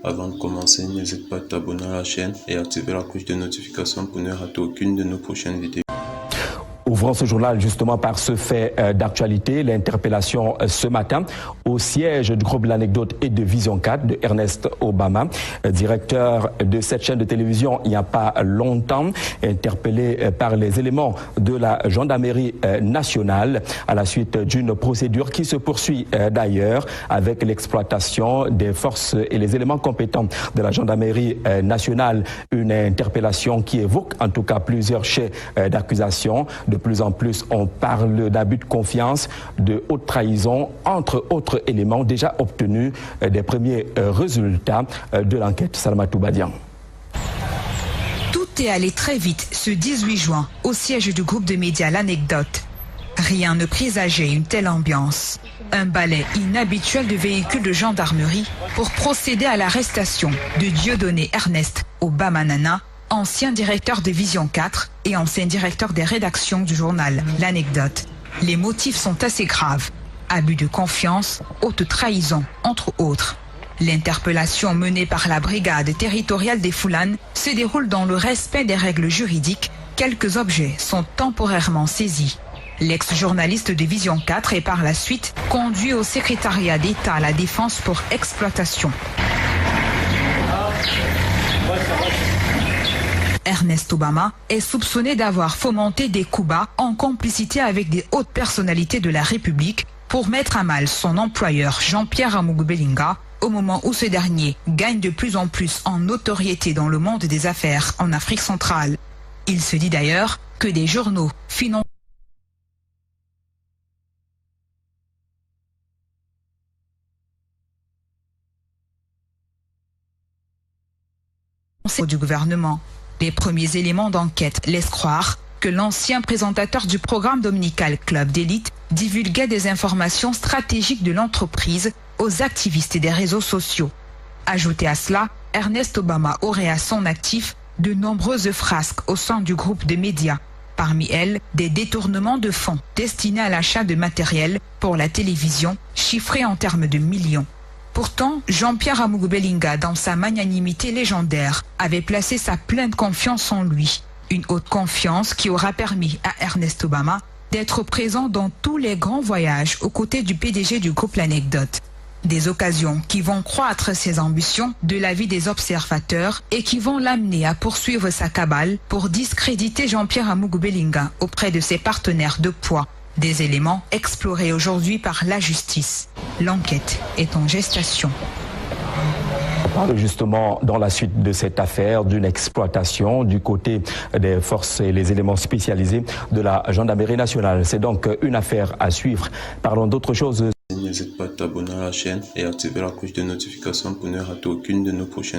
Avant de commencer, n'hésite pas à t'abonner à la chaîne et activer la cloche de notification pour ne rater aucune de nos prochaines vidéos. Ouvrons ce journal justement par ce fait d'actualité, l'interpellation ce matin au siège du groupe L'Anecdote et de Vision 4 de Ernest Obama, directeur de cette chaîne de télévision il n'y a pas longtemps, interpellé par les éléments de la gendarmerie nationale à la suite d'une procédure qui se poursuit d'ailleurs avec l'exploitation des forces et les éléments compétents de la gendarmerie nationale. Une interpellation qui évoque en tout cas plusieurs chefs d'accusation. De plus en plus, on parle d'abus de confiance, de haute trahison, entre autres éléments déjà obtenus des premiers résultats de l'enquête. Salamatou Badian. Tout est allé très vite ce 18 juin au siège du groupe de médias L'Anecdote. Rien ne présageait une telle ambiance. Un balai inhabituel de véhicules de gendarmerie pour procéder à l'arrestation de Dieudonné Ernest Obama Nana, ancien directeur de Vision 4 et ancien directeur des rédactions du journal L'Anecdote. Les motifs sont assez graves. Abus de confiance, haute trahison, entre autres. L'interpellation menée par la brigade territoriale des Foulanes se déroule dans le respect des règles juridiques. Quelques objets sont temporairement saisis. L'ex-journaliste de Vision 4 est par la suite conduit au secrétariat d'État à la défense pour exploitation. Ernest Obama est soupçonné d'avoir fomenté des coups bas en complicité avec des hautes personnalités de la République pour mettre à mal son employeur Jean-Pierre Amougou-Bellinga au moment où ce dernier gagne de plus en plus en notoriété dans le monde des affaires en Afrique centrale. Il se dit d'ailleurs que des journaux financés du gouvernement. Les premiers éléments d'enquête laissent croire que l'ancien présentateur du programme dominical Club d'élite divulguait des informations stratégiques de l'entreprise aux activistes des réseaux sociaux. Ajouté à cela, Ernest Obama aurait à son actif de nombreuses frasques au sein du groupe de médias. Parmi elles, des détournements de fonds destinés à l'achat de matériel pour la télévision, chiffrés en termes de millions. Pourtant, Jean-Pierre Amougou-Bellinga, dans sa magnanimité légendaire, avait placé sa pleine confiance en lui. Une haute confiance qui aura permis à Ernest Obama d'être présent dans tous les grands voyages aux côtés du PDG du groupe L'Anecdote. Des occasions qui vont croître ses ambitions de l'avis des observateurs et qui vont l'amener à poursuivre sa cabale pour discréditer Jean-Pierre Amougou-Bellinga auprès de ses partenaires de poids. Des éléments explorés aujourd'hui par la justice. L'enquête est en gestation. On parle justement dans la suite de cette affaire d'une exploitation du côté des forces et les éléments spécialisés de la gendarmerie nationale. C'est donc une affaire à suivre. Parlons d'autre chose. N'hésite pas à t'abonner à la chaîne et activer la cloche de notification pour ne rater aucune de nos prochaines